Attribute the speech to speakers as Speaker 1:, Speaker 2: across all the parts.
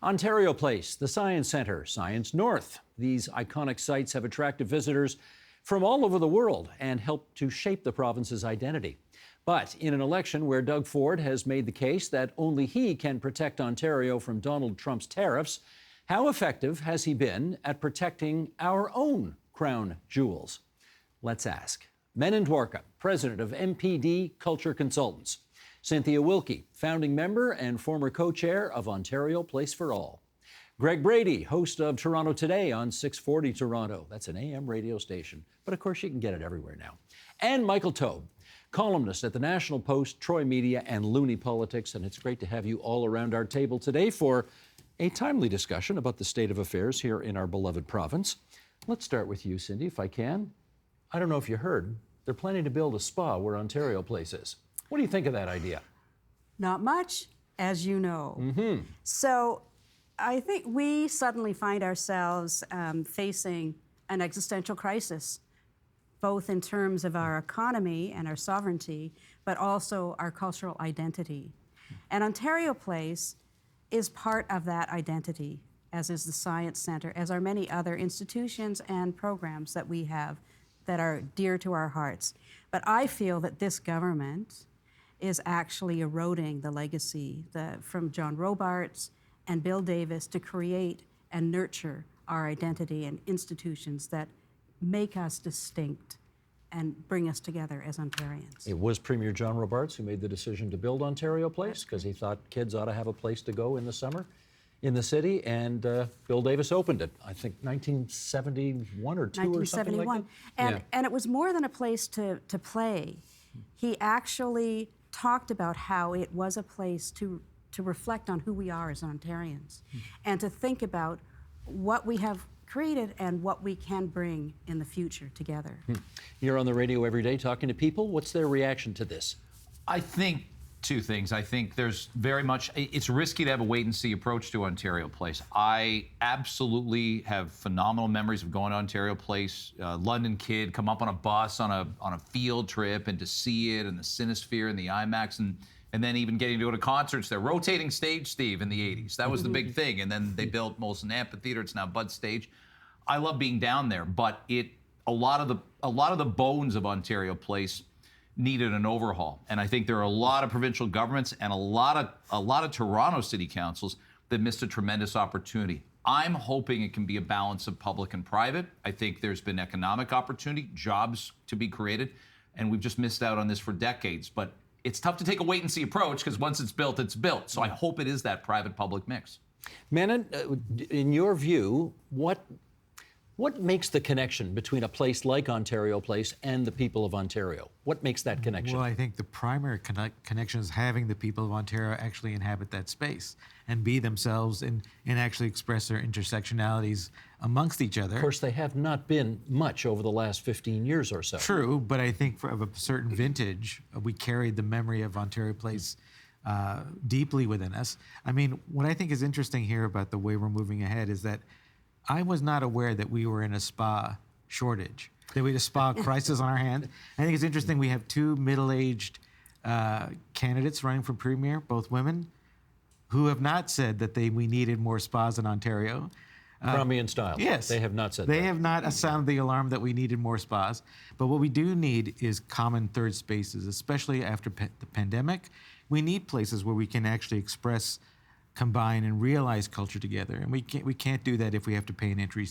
Speaker 1: Ontario Place, the Science Centre, Science North. These iconic sites have attracted visitors from all over the world and helped to shape the province's identity. But in an election where Doug Ford has made the case that only he can protect Ontario from Donald Trump's tariffs, how effective has he been at protecting our own crown jewels? Let's ask. Menon Dwarka, president of MPD Culture Consultants. Cynthia Wilkey, founding member and former co-chair of Ontario Place for All. Greg Brady, host of Toronto Today on 640 Toronto. That's an AM radio station, but of course you can get it everywhere now. And Michael Taube, columnist at the National Post, Troy Media, and Looney Politics. And it's great to have you all around our table today for a timely discussion about the state of affairs here in our beloved province. Let's start with you, Cindy, if I can. I don't know if you heard, they're planning to build a spa where Ontario Place is. What do you think of that idea?
Speaker 2: Not much, as you know. So I think we suddenly find ourselves facing an existential crisis, both in terms of our economy and our sovereignty, but also our cultural identity. And Ontario Place is part of that identity, as is the Science Centre, as are many other institutions and programs that we have that are dear to our hearts. But I feel that this government is actually eroding the legacy from John Robarts and Bill Davis to create and nurture our identity and institutions that make us distinct and bring us together as Ontarians.
Speaker 1: It was Premier John Robarts who made the decision to build Ontario Place because he thought kids ought to have a place to go in the summer in the city, and Bill Davis opened it, I think 1971 or 2 or something like that.
Speaker 2: And it was more than a place to play. He actually talked about how it was a place to reflect on who we are as Ontarians and to think about what we have created and what we can bring in the future together.
Speaker 1: You're on the radio every day talking to people. What's their reaction to this?
Speaker 3: I think two things. I think there's very much, it's risky to have a wait and see approach to Ontario Place. I absolutely have phenomenal memories of going to Ontario Place, London kid, come up on a bus on a field trip and to see it and the Cinesphere and the IMAX and then even getting to go to concerts there. Rotating stage, Steve, in the 80s. That was the big thing. And then they built Molson Amphitheater. It's now Bud Stage. I love being down there, but a lot of the bones of Ontario Place needed an overhaul. And I think there are a lot of provincial governments and a lot of Toronto city councils that missed a tremendous opportunity. I'm hoping it can be a balance of public and private. I think there's been economic opportunity, jobs to be created, and we've just missed out on this for decades. But it's tough to take a wait and see approach because once it's built, it's built. So I hope it is that private-public mix.
Speaker 1: Menon, in your view, what makes the connection between a place like Ontario Place and the people of Ontario? What makes that connection?
Speaker 4: Well, I think the primary connection is having the people of Ontario actually inhabit that space and be themselves and actually express their intersectionalities amongst each other.
Speaker 1: Of course, they have not been much over the last 15 years or so.
Speaker 4: True, but I think of a certain vintage, we carried the memory of Ontario Place deeply within us. I mean, what I think is interesting here about the way we're moving ahead is that I was not aware that we were in a spa shortage, that we had a spa crisis on our hands. I think it's interesting we have two middle-aged candidates running for premier, both women, who have not said that we needed more spas in Ontario.
Speaker 1: Cromie style.
Speaker 4: Yes.
Speaker 1: They have not said that.
Speaker 4: They have not sounded the alarm that we needed more spas. But what we do need is common third spaces, especially after the pandemic. We need places where we can actually express, combine, and realize culture together. And we can't do that if we have to pay an entry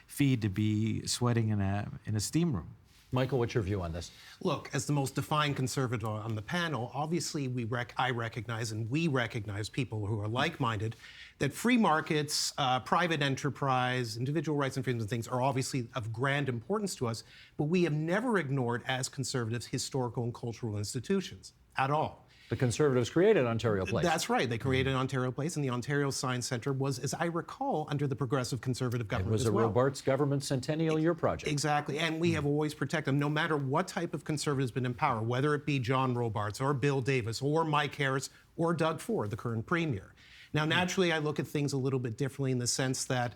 Speaker 4: fee to be sweating in a steam room.
Speaker 1: Michael, what's your view on this?
Speaker 5: Look, as the most defined conservative on the panel, obviously I recognize and we recognize people who are like-minded that free markets, private enterprise, individual rights and freedoms and things are obviously of grand importance to us, but we have never ignored, as conservatives, historical and cultural institutions at all.
Speaker 1: The Conservatives created Ontario Place.
Speaker 5: That's right. They created Ontario Place, and the Ontario Science Centre was, as I recall, under the Progressive Conservative government as well.
Speaker 1: It was a Robarts government centennial year project.
Speaker 5: Exactly, and we have always protected them, no matter what type of conservative has been in power, whether it be John Robarts or Bill Davis or Mike Harris or Doug Ford, the current premier. Now, naturally, I look at things a little bit differently in the sense that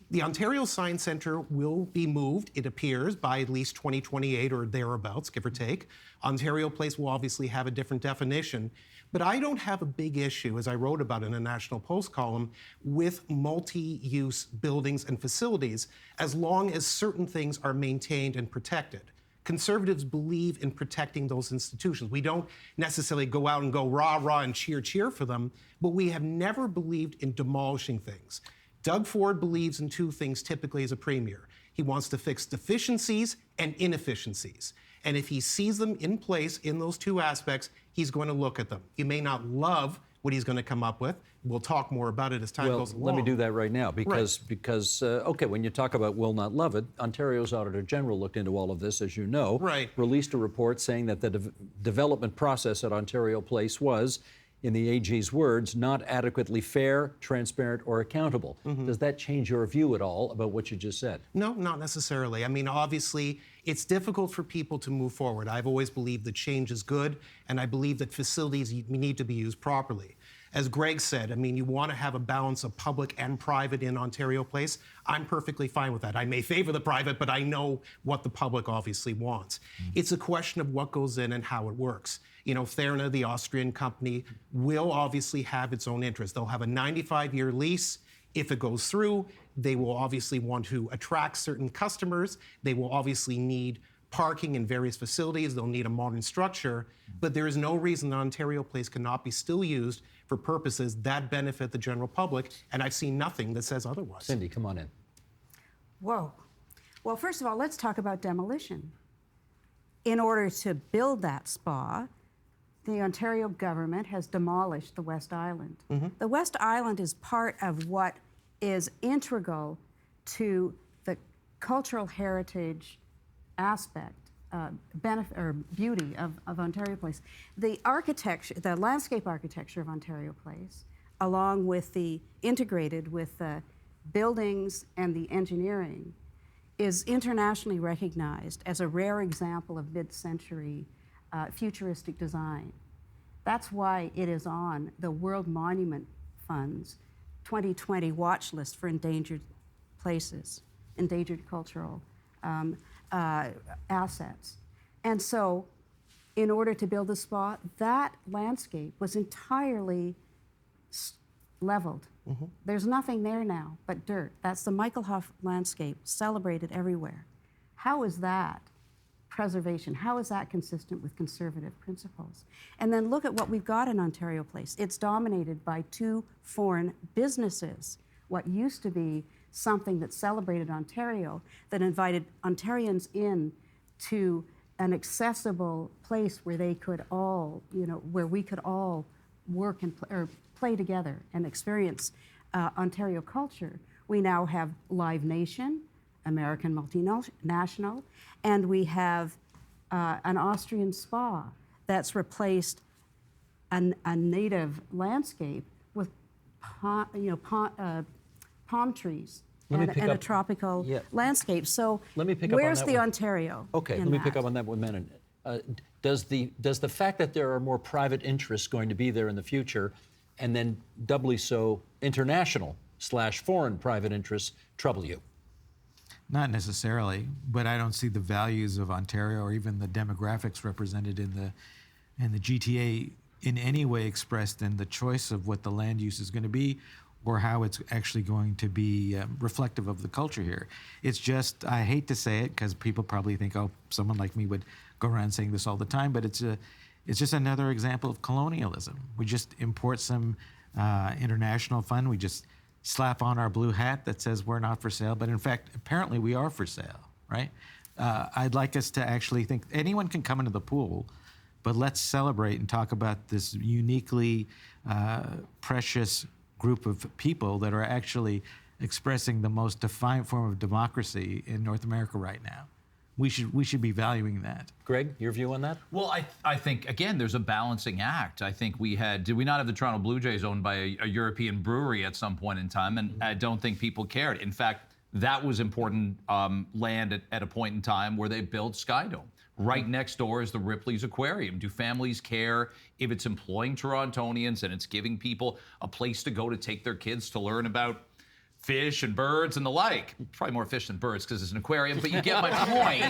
Speaker 5: the Ontario Science Centre will be moved, it appears, by at least 2028 or thereabouts, give or take. Ontario Place will obviously have a different definition. But I don't have a big issue, as I wrote about in a National Post column, with multi-use buildings and facilities, as long as certain things are maintained and protected. Conservatives believe in protecting those institutions. We don't necessarily go out and go rah, rah, and cheer for them, but we have never believed in demolishing things. Doug Ford believes in two things typically as a premier. He wants to fix deficiencies and inefficiencies. And if he sees them in place in those two aspects, he's going to look at them. You may not love what he's going to come up with. We'll talk more about it as time goes along.
Speaker 1: Let me do that right now because okay, when you talk about will not love it, Ontario's Auditor General looked into all of this, as you know, released a report saying that the development process at Ontario Place was, in the AG's words, not adequately fair, transparent, or accountable. Does that change your view at all about what you just said?
Speaker 5: No, not necessarily. I mean, obviously, it's difficult for people to move forward. I've always believed that change is good, and I believe that facilities need to be used properly. As Greg said, I mean, you want to have a balance of public and private in Ontario Place. I'm perfectly fine with that. I may favor the private, but I know what the public obviously wants. It's a question of what goes in and how it works. You know, Therna, the Austrian company, will obviously have its own interest. They'll have a 95-year lease. If it goes through, they will obviously want to attract certain customers. They will obviously need parking in various facilities. They'll need a modern structure. But there is no reason that Ontario Place cannot be still used for purposes that benefit the general public, and I've seen nothing that says otherwise.
Speaker 1: Cindy, come on in.
Speaker 2: Whoa. Well, first of all, let's talk about demolition. In order to build that spa, the Ontario government has demolished the West Island. The West Island is part of what is integral to the cultural heritage aspect, benefit or beauty of Ontario Place. The architecture, the landscape architecture of Ontario Place, along with the integrated with the buildings and the engineering, is internationally recognized as a rare example of mid-century futuristic design. That's why it is on the World Monument Fund's 2020 watch list for endangered places, endangered cultural assets. And so, in order to build the spa, that landscape was entirely leveled. There's nothing there now but dirt. That's the Michael Hoff landscape, celebrated everywhere. How is that preservation? How is that consistent with conservative principles? And then look at what we've got in Ontario Place. It's dominated by two foreign businesses. What used to be something that celebrated Ontario, that invited Ontarians in to an accessible place where they could all, where we could all work and play together and experience Ontario culture. We now have Live Nation, American multinational, and we have an Austrian spa that's replaced a native landscape with palm trees and a tropical landscape. So where's the Ontario?
Speaker 1: Okay, let me pick up on that with Menon. Does the fact that there are more private interests going to be there in the future, and then doubly so international/foreign private interests, trouble you?
Speaker 4: Not necessarily, but I don't see the values of Ontario or even the demographics represented in the GTA in any way expressed in the choice of what the land use is going to be or how it's actually going to be reflective of the culture here. It's just, I hate to say it because people probably think, oh, someone like me would go around saying this all the time, but it's just another example of colonialism. We just import some international fund, we just slap on our blue hat that says we're not for sale, but in fact, apparently we are for sale, right? I'd like us to actually think anyone can come into the pool, but let's celebrate and talk about this uniquely precious group of people that are actually expressing the most defiant form of democracy in North America right now. We should be valuing that.
Speaker 1: Greg, your view on that?
Speaker 3: Well, I think, again, there's a balancing act. I think did we not have the Toronto Blue Jays owned by a European brewery at some point in time? And I don't think people cared. In fact, that was important land at a point in time where they built Skydome. Right next door is the Ripley's Aquarium. Do families care if it's employing Torontonians and it's giving people a place to go to take their kids to learn about fish and birds and the like. Probably more fish than birds because it's an aquarium, but you get my point.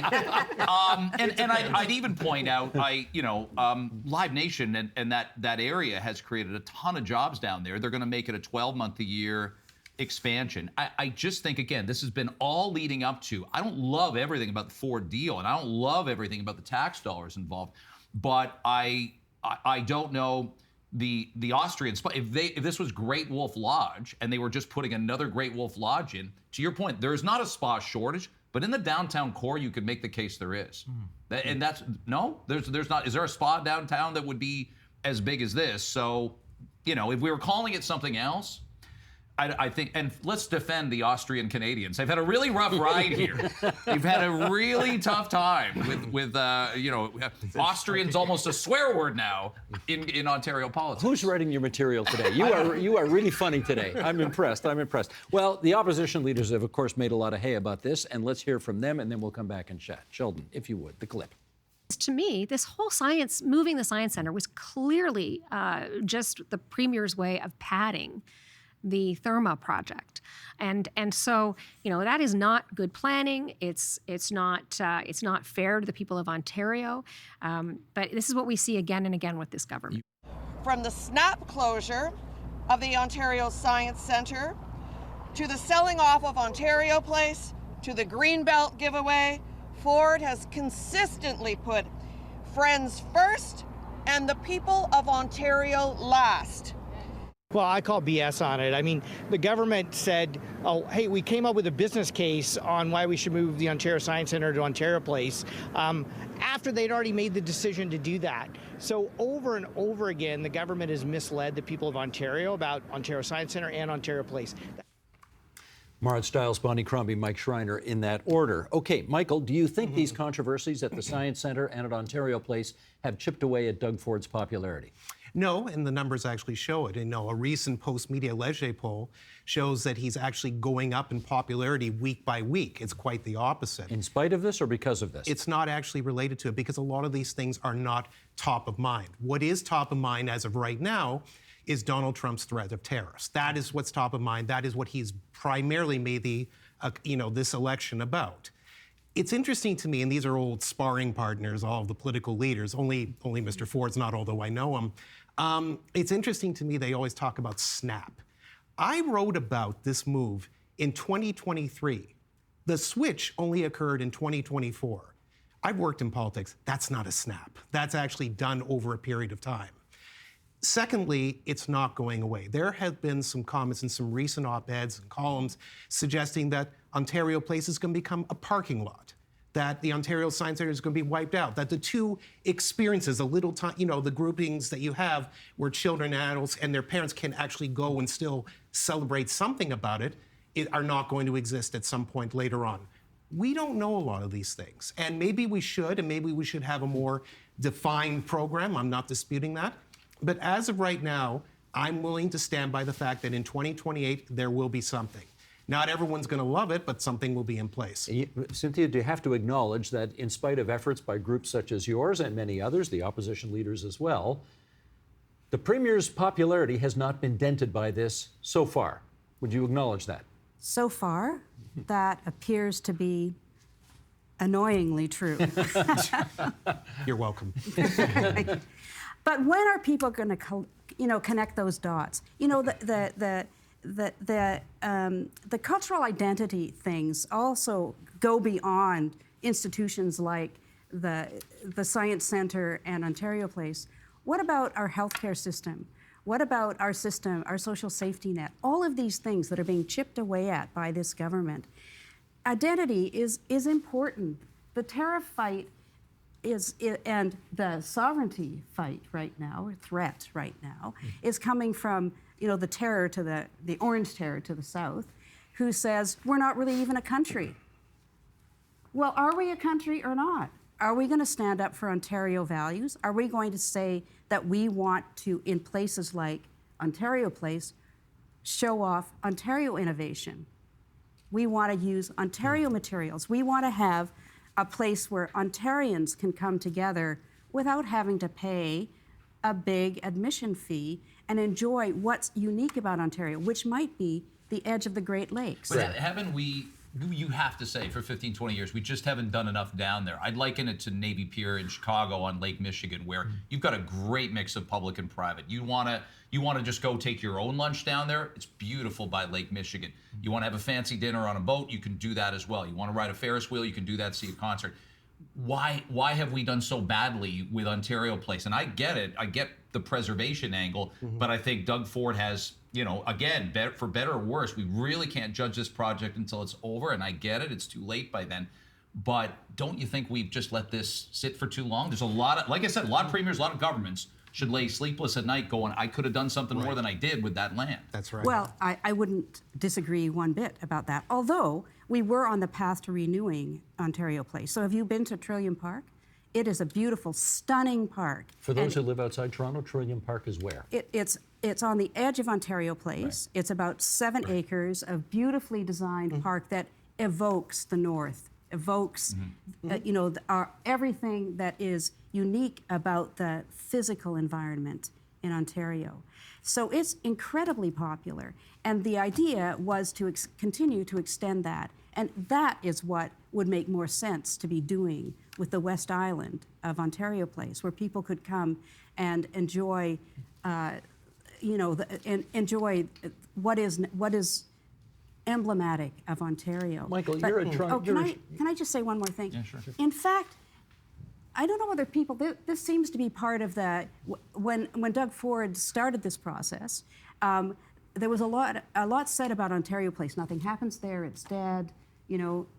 Speaker 3: And I'd even point out, Live Nation and that area has created a ton of jobs down there. They're going to make it a 12-month-a-year expansion. I just think, again, this has been all leading up to, I don't love everything about the Ford deal, and I don't love everything about the tax dollars involved, but I don't know the Austrians. If this was Great Wolf Lodge and they were just putting another Great Wolf Lodge in, to your point, there's not a spa shortage, but in the downtown core, you could make the case there is. And that's, no, there's not. Is there a spa downtown that would be as big as this? So, if we were calling it something else, I think, and let's defend the Austrian Canadians. They've had a really rough ride here. They've had a really tough time with Austrian's almost a swear word now in Ontario politics.
Speaker 1: Who's writing your material today? You are really funny today. I'm impressed. Well, the opposition leaders have, of course, made a lot of hay about this, and let's hear from them, and then we'll come back and chat. Sheldon, if you would, the clip.
Speaker 6: To me, this whole moving the Science Center was clearly just the Premier's way of padding the Therma project, and so that is not good planning. It's not fair to the people of Ontario. But this is what we see again and again with this government.
Speaker 7: From the snap closure of the Ontario Science Centre, to the selling off of Ontario Place, to the Greenbelt giveaway, Ford has consistently put friends first and the people of Ontario last.
Speaker 8: Well, I call BS on it. I mean, the government said, oh, hey, we came up with a business case on why we should move the Ontario Science Centre to Ontario Place after they'd already made the decision to do that. So over and over again, the government has misled the people of Ontario about Ontario Science Centre and Ontario Place.
Speaker 1: Marge Stiles, Bonnie Crombie, Mike Schreiner in that order. Okay, Michael, do you think these controversies at the Science Centre and at Ontario Place have chipped away at Doug Ford's popularity?
Speaker 5: No, and the numbers actually show it. And a recent Post-Media Leger poll shows that he's actually going up in popularity week by week. It's quite the opposite.
Speaker 1: In spite of this or because of this?
Speaker 5: It's not actually related to it because a lot of these things are not top of mind. What is top of mind as of right now is Donald Trump's threat of tariffs. That is what's top of mind. That is what he's primarily made this election about. It's interesting to me, and these are old sparring partners, all of the political leaders, only Mr. Ford's not, although I know him. It's interesting to me they always talk about snap. I wrote about this move in 2023. The switch only occurred in 2024. I've worked in politics. That's not a snap. That's actually done over a period of time. Secondly, it's not going away. There have been some comments in some recent op-eds and columns suggesting that Ontario Place is going to become a parking lot, that the Ontario Science Centre is going to be wiped out, that the two experiences, the groupings that you have where children and adults and their parents can actually go and still celebrate something about it, are not going to exist at some point later on. We don't know a lot of these things, and maybe we should, have a more defined program. I'm not disputing that. But as of right now, I'm willing to stand by the fact that in 2028, there will be something. Not everyone's going to love it, but something will be in place.
Speaker 1: Cynthia, do you have to acknowledge that in spite of efforts by groups such as yours and many others, the opposition leaders as well, the Premier's popularity has not been dented by this so far? Would you acknowledge that?
Speaker 2: So far, that appears to be annoyingly true.
Speaker 5: You're welcome.
Speaker 2: But when are people going to, connect those dots? The cultural identity things also go beyond institutions like the Science Centre and Ontario Place. What about our healthcare system? What about our system, our social safety net? All of these things that are being chipped away at by this government. Identity is important. The tariff fight and the sovereignty fight right now, or threat right now, is coming from the terror to the orange terror to the south, who says we're not really even a country. Well, are we a country or not? Are we going to stand up for Ontario values? Are we going to say that we want to, in places like Ontario Place, show off Ontario innovation? We want to use Ontario materials. We want to have a place where Ontarians can come together without having to pay a big admission fee and enjoy what's unique about Ontario, which might be the edge of the Great Lakes.
Speaker 3: But haven't we, you have to say, for 15, 20 years, we just haven't done enough down there. I'd liken it to Navy Pier in Chicago on Lake Michigan, where you've got a great mix of public and private. You want to just go take your own lunch down there? It's beautiful by Lake Michigan. You want to have a fancy dinner on a boat? You can do that as well. You want to ride a Ferris wheel? You can do that, see a concert. Why have we done so badly with Ontario Place? And I get it. I get the preservation angle, but I think Doug Ford has, again, for better or worse, we really can't judge this project until it's over. And I get it. It's too late by then. But don't you think we've just let this sit for too long? There's a lot of, like I said, a lot of premiers, a lot of governments should lay sleepless at night going, I could have done something more than I did with that land.
Speaker 5: That's right.
Speaker 2: Well, I wouldn't disagree one bit about that, although we were on the path to renewing Ontario Place. So have you been to Trillium Park? It is a beautiful, stunning park.
Speaker 1: For those who live outside Toronto, Trillium Park is where?
Speaker 2: It's on the edge of Ontario Place. Right. It's about 7 acres of beautifully designed park that evokes the North, evokes everything that is unique about the physical environment in Ontario. So it's incredibly popular. And the idea was to continue to extend that. And that is what would make more sense to be doing with the West Island of Ontario Place, where people could come and enjoy, enjoy what is emblematic of Ontario.
Speaker 1: Michael, you're a Toronto.
Speaker 2: Can I just say one more thing?
Speaker 3: Yeah, sure.
Speaker 2: In fact, I don't know whether people, this seems to be part of the, when Doug Ford started this process, there was a lot said about Ontario Place. Nothing happens there, it's dead,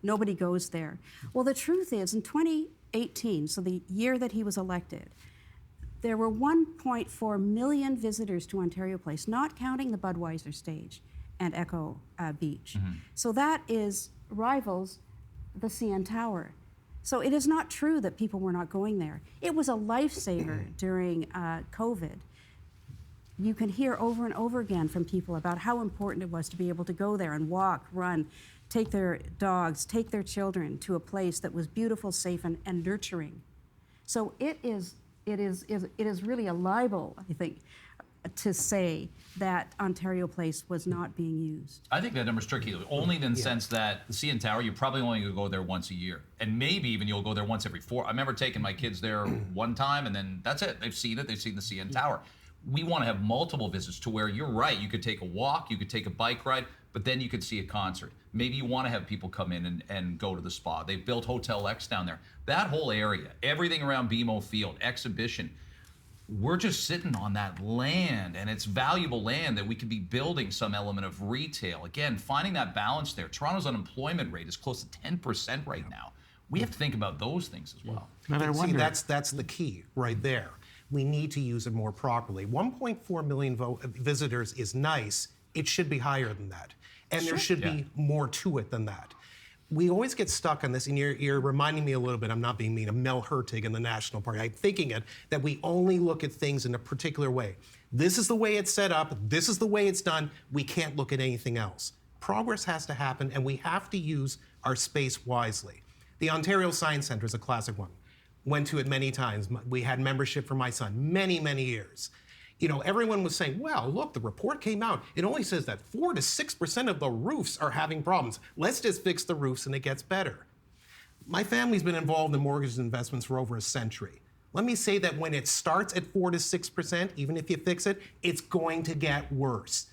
Speaker 2: nobody goes there. Well, the truth is, in 2018, so the year that he was elected, there were 1.4 million visitors to Ontario Place, not counting the Budweiser stage and Echo Beach. So that rivals the CN Tower. So it is not true that people were not going there. It was a lifesaver during COVID. You can hear over and over again from people about how important it was to be able to go there and walk, run, take their dogs, take their children to a place that was beautiful, safe, and nurturing. So it is really a libel, I think, to say that Ontario Place was not being used.
Speaker 3: I think that number's tricky, only in the sense that the CN Tower, you're probably only going to go there once a year. And maybe even you'll go there once every 4. I remember taking my kids there one time, and then that's it. They've seen it. They've seen the CN Tower. We want to have multiple visits to where you're right. You could take a walk, you could take a bike ride, but then you could see a concert. Maybe you want to have people come in and go to the spa. They've built Hotel X down there. That whole area, everything around BMO Field, exhibition, we're just sitting on that land, and it's valuable land that we could be building some element of retail. Again, finding that balance there. Toronto's unemployment rate is close to 10% right now. We have to think about those things as well.
Speaker 5: And I wonder, that's the key right there. We need to use it more properly. 1.4 million visitors is nice. It should be higher than that. And there should be more to it than that. We always get stuck on this, and you're reminding me a little bit, I'm not being mean, of Mel Hertig in the National Party. I'm thinking it, that we only look at things in a particular way. This is the way it's set up, this is the way it's done, we can't look at anything else. Progress has to happen, and we have to use our space wisely. The Ontario Science Centre is a classic one. Went to it many times. We had membership for my son many, many years. Everyone was saying, well, look, the report came out. It only says that 4 to 6% of the roofs are having problems. Let's just fix the roofs and it gets better. My family's been involved in mortgage investments for over a century. Let me say that when it starts at 4 to 6%, even if you fix it, it's going to get worse.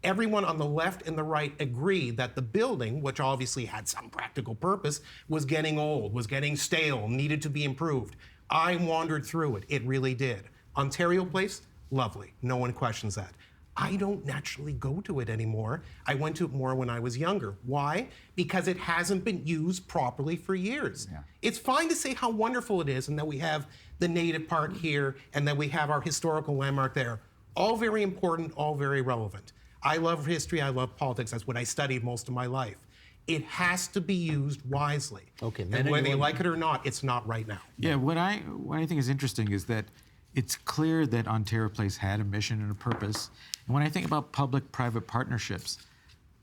Speaker 5: Everyone on the left and the right agreed that the building, which obviously had some practical purpose, was getting old, was getting stale, needed to be improved. I wandered through it. It really did. Ontario Place, lovely. No one questions that. I don't naturally go to it anymore. I went to it more when I was younger. Why? Because it hasn't been used properly for years. Yeah. It's fine to say how wonderful it is and that we have the native park here and that we have our historical landmark there. All very important, all very relevant. I love history, I love politics. That's what I studied most of my life. It has to be used wisely.
Speaker 1: Okay,
Speaker 5: and whether you like it or not, it's not right now.
Speaker 4: Yeah, what I think is interesting is that it's clear that Ontario Place had a mission and a purpose. And when I think about public-private partnerships,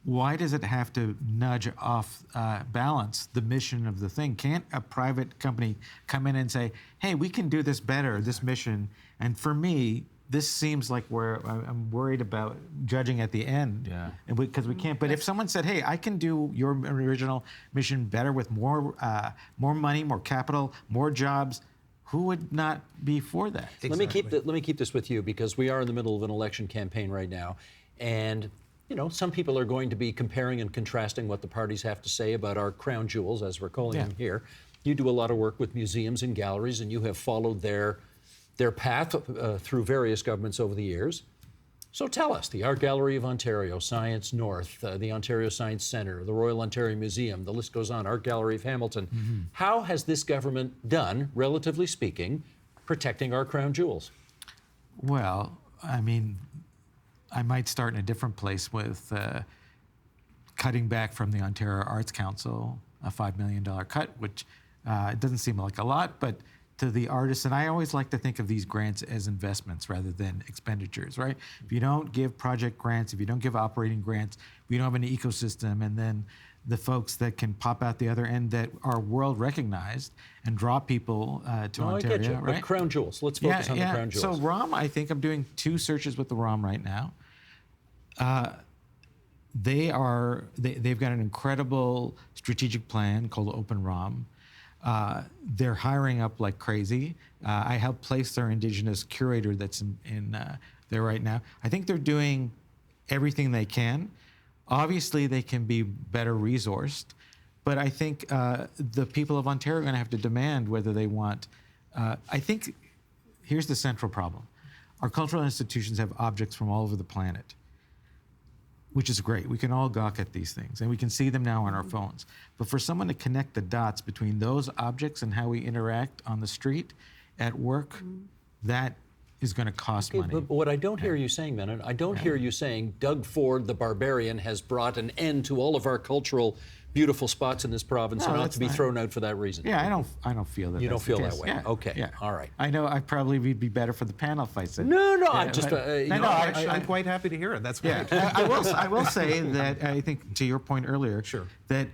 Speaker 4: why does it have to nudge off balance the mission of the thing? Can't a private company come in and say, hey, we can do this better, this mission? And for me, this seems like where I'm worried about judging at the end.
Speaker 3: Yeah.
Speaker 4: Because we can't. But if someone said, hey, I can do your original mission better with more money, more capital, more jobs, who would not be for that?
Speaker 1: Let me keep this with you, because we are in the middle of an election campaign right now. And some people are going to be comparing and contrasting what the parties have to say about our crown jewels, as we're calling them here. You do a lot of work with museums and galleries, and you have followed their path through various governments over the years. So tell us, the Art Gallery of Ontario, Science North, the Ontario Science Centre, the Royal Ontario Museum, the list goes on, Art Gallery of Hamilton. How has this government done, relatively speaking, protecting our crown jewels?
Speaker 4: Well, I mean, I might start in a different place with cutting back from the Ontario Arts Council, a $5 million cut, which it doesn't seem like a lot, but to the artists, and I always like to think of these grants as investments rather than expenditures, right? If you don't give project grants, if you don't give operating grants, if you don't have an ecosystem, and then the folks that can pop out the other end that are world recognized and draw people to Ontario,
Speaker 1: I get you,
Speaker 4: right?
Speaker 1: but crown jewels, let's focus on the crown jewels.
Speaker 4: So ROM, I think I'm doing 2 searches with the ROM right now. They've got an incredible strategic plan called Open ROM. They're hiring up like crazy. I helped place their Indigenous curator that's in there right now. I think they're doing everything they can. Obviously, they can be better resourced, but I think the people of Ontario are going to have to demand whether they want. I think here's the central problem. Our cultural institutions have objects from all over the planet, which is great. We can all gawk at these things, and we can see them now on our phones. But for someone to connect the dots between those objects and how we interact on the street, at work, that is going to cost money.
Speaker 1: But what I don't hear you saying, Menon, I don't hear you saying Doug Ford, the barbarian, has brought an end to all of our cultural beautiful spots in this province and ought to be thrown out for that reason.
Speaker 4: Yeah, I don't feel that.
Speaker 1: You don't
Speaker 4: that's the
Speaker 1: feel that
Speaker 4: case.
Speaker 1: way?
Speaker 4: Yeah.
Speaker 1: Okay,
Speaker 4: Yeah.
Speaker 1: all right.
Speaker 4: I know I probably would be better for the panel if I said.
Speaker 1: No,
Speaker 4: Yeah,
Speaker 1: I'm just.
Speaker 5: I'm quite happy to hear it. That's great.
Speaker 4: Yeah, I will say that I think to your point earlier,
Speaker 5: Sure.
Speaker 4: that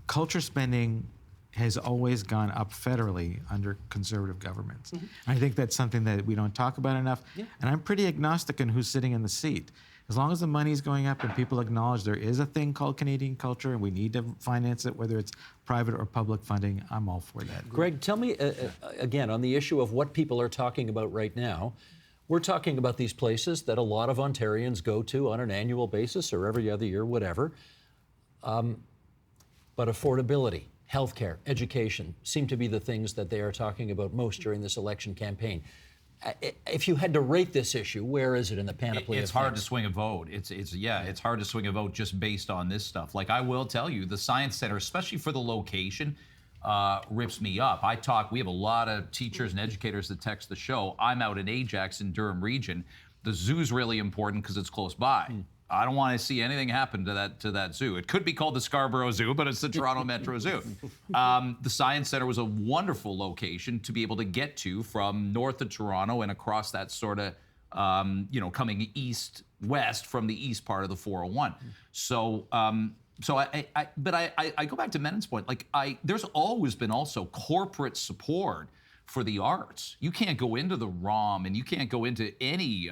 Speaker 4: culture spending has always gone up federally under conservative governments. I think that's something that we don't talk about enough. And I'm pretty agnostic on who's sitting in the seat. As long as the money's going up and people acknowledge there is a thing called Canadian culture and we need to finance it, whether it's private or public funding, I'm all for that.
Speaker 1: Greg, tell me again on the issue of what people are talking about right now. We're talking about these places that a lot of Ontarians go to on an annual basis or every other year, whatever. But affordability, healthcare, education seem to be the things that they are talking about most during this election campaign. If you had to rate this issue, where is it in the panoply?
Speaker 3: It's hard to swing a vote. It's hard to swing a vote just based on this stuff. Like I will tell you, the Science Center, especially for the location, rips me up. We have a lot of teachers and educators that text the show. I'm out in Ajax in Durham region. The zoo's really important because it's close by. I don't want to see anything happen to that zoo. It could be called the Scarborough Zoo, but it's the Toronto Metro Zoo. The Science Center was a wonderful location to be able to get to from north of Toronto and across that sort of, coming east-west from the east part of the 401. So I go back to Menon's point. There's always been also corporate support for the arts. You can't go into the ROM and you can't go into any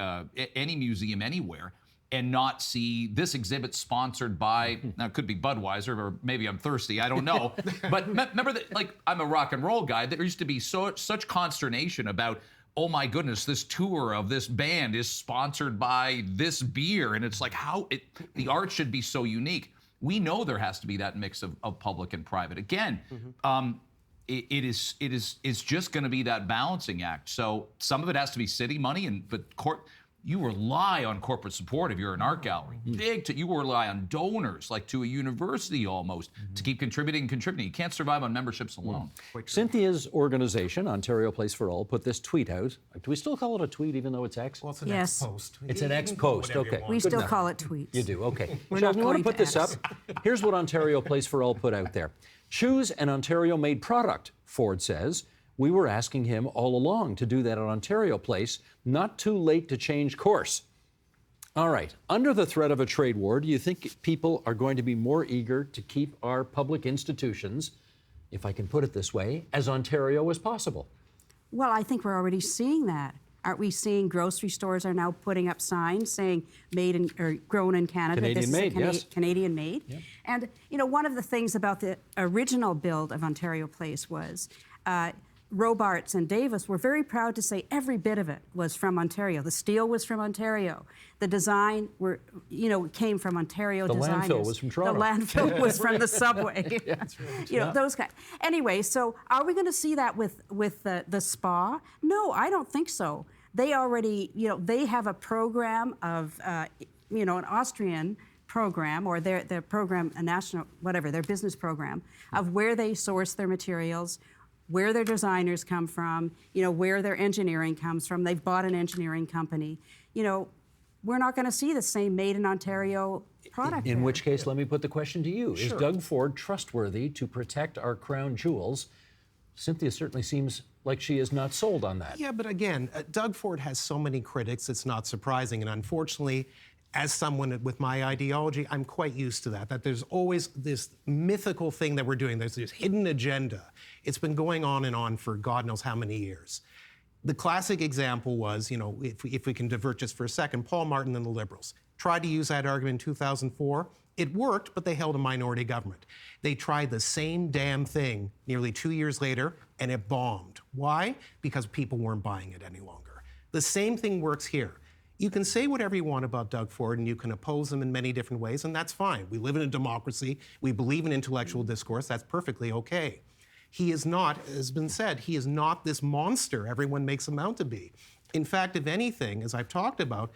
Speaker 3: museum anywhere and not see this exhibit sponsored by, now it could be Budweiser, or maybe I'm thirsty, I don't know. But remember that, I'm a rock and roll guy, there used to be such consternation about, oh my goodness, this tour of this band is sponsored by this beer. And it's like, the art should be so unique. We know there has to be that mix of public and private. Again, it's just gonna be that balancing act. So some of it has to be city money, but you rely on corporate support if you're an art gallery. You rely on donors, like to a university almost, to keep contributing. You can't survive on memberships alone.
Speaker 1: Cynthia's organization, Ontario Place for All, put this tweet out. Do we still call it a tweet even though it's X?
Speaker 5: Well, it's an
Speaker 2: Yes.
Speaker 5: ex-post.
Speaker 1: It's an
Speaker 5: You can
Speaker 1: ex-post,
Speaker 5: call it whatever you
Speaker 1: okay.
Speaker 5: want.
Speaker 2: We
Speaker 1: Good
Speaker 2: still
Speaker 1: enough.
Speaker 2: call it tweets.
Speaker 1: You do, okay.
Speaker 2: We're
Speaker 1: Michelle,
Speaker 2: not
Speaker 1: you want to
Speaker 2: going
Speaker 1: put
Speaker 2: to
Speaker 1: this up?
Speaker 2: X.
Speaker 1: Here's what Ontario Place for All put out there. Choose an Ontario-made product, Ford says. We were asking him all along to do that at Ontario Place. Not too late to change course. All right. Under the threat of a trade war, do you think people are going to be more eager to keep our public institutions, if I can put it this way, as Ontario as possible?
Speaker 2: Well, I think we're already seeing that. Aren't we seeing grocery stores are now putting up signs saying made in or grown in Canada?
Speaker 1: Canadian made, yes.
Speaker 2: Canadian made. Yep. And you know, one of the things about the original build of Ontario Place was Robarts and Davis were very proud to say every bit of it was from Ontario. The steel was from Ontario. The design came from Ontario designers.
Speaker 1: The landfill was from Toronto.
Speaker 2: The landfill was from the subway.
Speaker 1: Yeah, that's right.
Speaker 2: You know, those kind. Anyway, so are we going to see that with the spa? No, I don't think so. They already, they have a program of, an Austrian program, or their program, a national, whatever, their business program, of where they source their materials, where their designers come from, where their engineering comes from. They've bought an engineering company. We're not going to see the same made in Ontario product.
Speaker 1: In which case, let me put the question to you.
Speaker 5: Sure.
Speaker 1: Is Doug Ford trustworthy to protect our crown jewels? Cynthia certainly seems like she is not sold on that.
Speaker 5: Yeah, but again, Doug Ford has so many critics, it's not surprising. And unfortunately, as someone with my ideology, I'm quite used to that there's always this mythical thing that we're doing. There's this hidden agenda. It's been going on and on for God knows how many years. The classic example was, if we can divert just for a second, Paul Martin and the Liberals tried to use that argument in 2004. It worked, but they held a minority government. They tried the same damn thing nearly 2 years later, and it bombed. Why? Because people weren't buying it any longer. The same thing works here. You can say whatever you want about Doug Ford, and you can oppose him in many different ways, and that's fine. We live in a democracy. We believe in intellectual discourse. That's perfectly okay. He is not, as has been said, he is not this monster everyone makes him out to be. In fact, if anything, as I've talked about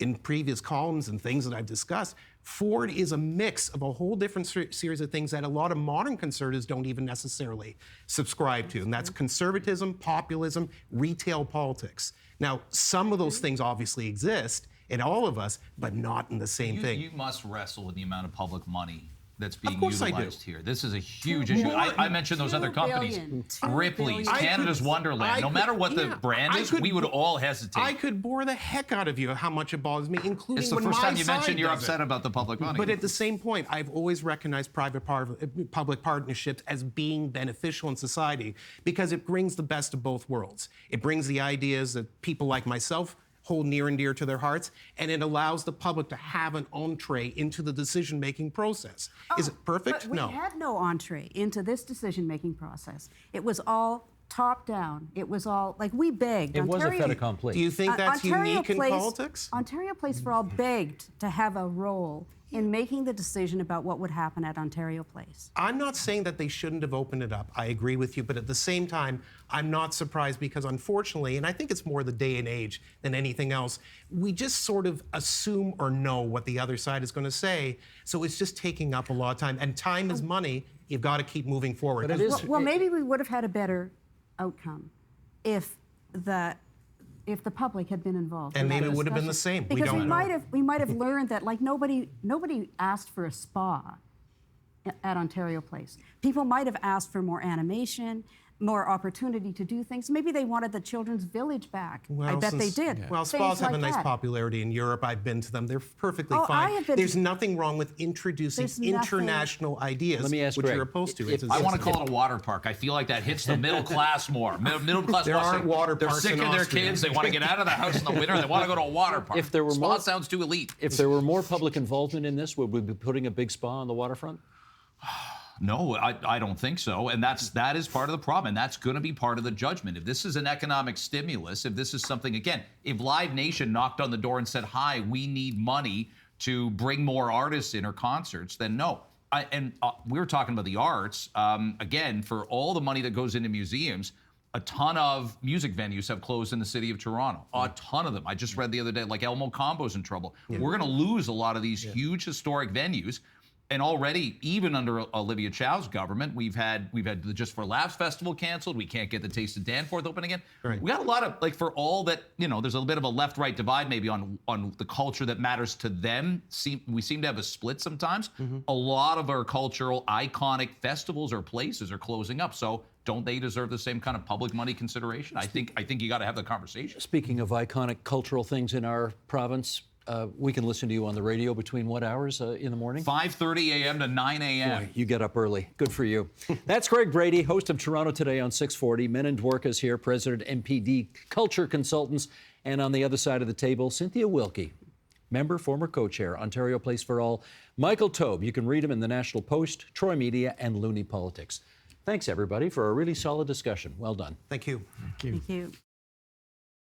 Speaker 5: in previous columns and things that I've discussed, Ford is a mix of a whole different series of things that a lot of modern conservatives don't even necessarily subscribe to, and that's conservatism, populism, retail politics. Now, some of those things obviously exist in all of us, but not in the same thing.
Speaker 3: You must wrestle with the amount of public money that's being
Speaker 5: course I
Speaker 3: utilized
Speaker 5: do.
Speaker 3: here. This is a huge issue. I mentioned those other companies. Ripley's, Canada's Wonderland. No matter what the brand is, we would all hesitate.
Speaker 5: I could bore the heck out of you how much it bothers me, including
Speaker 3: It's the
Speaker 5: when
Speaker 3: first
Speaker 5: my
Speaker 3: time you
Speaker 5: side
Speaker 3: mentioned you're
Speaker 5: does
Speaker 3: upset
Speaker 5: it.
Speaker 3: about the public money.
Speaker 5: But at the same point, I've always recognized public partnerships as being beneficial in society because it brings the best of both worlds. It brings the ideas that people like myself hold near and dear to their hearts, and it allows the public to have an entree into the decision-making process. Is it perfect?
Speaker 2: But we had no entree into this decision-making process. It was all top-down. It was all, like, we begged.
Speaker 1: It was a fait accompli.
Speaker 5: Do you think that's
Speaker 2: Ontario
Speaker 5: unique in
Speaker 2: Place-
Speaker 5: politics?
Speaker 2: Ontario Place for All begged to have a role in making the decision about what would happen at Ontario Place.
Speaker 5: I'm not saying that they shouldn't have opened it up. I agree with you, but at the same time, I'm not surprised because unfortunately, and I think it's more the day and age than anything else, we just sort of assume or know what the other side is going to say. So it's just taking up a lot of time. And time is money. You've got to keep moving forward.
Speaker 1: But it is-
Speaker 2: Well, maybe we would have had a better outcome if the public had been involved.
Speaker 5: And
Speaker 2: in that
Speaker 5: maybe it would have been the
Speaker 2: discussion.
Speaker 5: same. We
Speaker 2: Because
Speaker 5: don't know.
Speaker 2: we might have learned that, like, nobody asked for a spa at Ontario Place. People might have asked for more animation, more opportunity to do things. Maybe they wanted the Children's Village back. I bet they did.
Speaker 5: Well,
Speaker 2: Things
Speaker 5: spas have
Speaker 2: like
Speaker 5: a nice
Speaker 2: that.
Speaker 5: popularity in Europe. I've been to them. They're perfectly
Speaker 2: Oh, I
Speaker 5: fine.
Speaker 2: have been
Speaker 5: There's
Speaker 2: to-
Speaker 5: nothing wrong with introducing
Speaker 2: There's nothing-
Speaker 5: international ideas,
Speaker 1: Let me ask
Speaker 5: which
Speaker 1: Greg,
Speaker 5: you're opposed to.
Speaker 1: if-
Speaker 3: I want to call it a water park. I feel like that hits the middle class more. Middle class.
Speaker 5: There aren't water
Speaker 3: They're
Speaker 5: parks
Speaker 3: sick
Speaker 5: in
Speaker 3: of their
Speaker 5: Austria.
Speaker 3: kids. They want to get out of the house in the winter. They want to go to a water park.
Speaker 1: If there were
Speaker 3: Spa
Speaker 1: more-
Speaker 3: sounds too elite.
Speaker 1: If there were more public involvement in this, would we be putting a big spa on the waterfront?
Speaker 3: No, I don't think so. And that is part of the problem. And that's going to be part of the judgment. If this is an economic stimulus, if this is something, again, if Live Nation knocked on the door and said, hi, we need money to bring more artists in or concerts, then no. We were talking about the arts. Again, for all the money that goes into museums, a ton of music venues have closed in the city of Toronto. A ton of them. I just read the other day, like Elmo Combo's in trouble. We're going to lose a lot of these huge historic venues. And already, even under Olivia Chow's government, we've had the Just for Laughs Festival canceled. We can't get the Taste of Danforth open again. Right. We got a lot of, like, for all that, there's a bit of a left-right divide maybe on the culture that matters to them. We seem to have a split sometimes. Mm-hmm. A lot of our cultural iconic festivals or places are closing up. So don't they deserve the same kind of public money consideration? I think you got to have the conversation.
Speaker 1: Speaking of iconic cultural things in our province, we can listen to you on the radio between what hours in the morning?
Speaker 3: 5:30 a.m. to 9 a.m.
Speaker 1: Boy, you get up early. Good for you. That's Greg Brady, host of Toronto Today on 640. Menon Dwarka is here, President, MPD, Culture Consultants. And on the other side of the table, Cynthia Wilkey, member, former co-chair, Ontario Place for All. Michael Taube, you can read him in the National Post, Troy Media, and Looney Politics. Thanks, everybody, for a really solid discussion. Well done.
Speaker 5: Thank you.
Speaker 2: Thank you.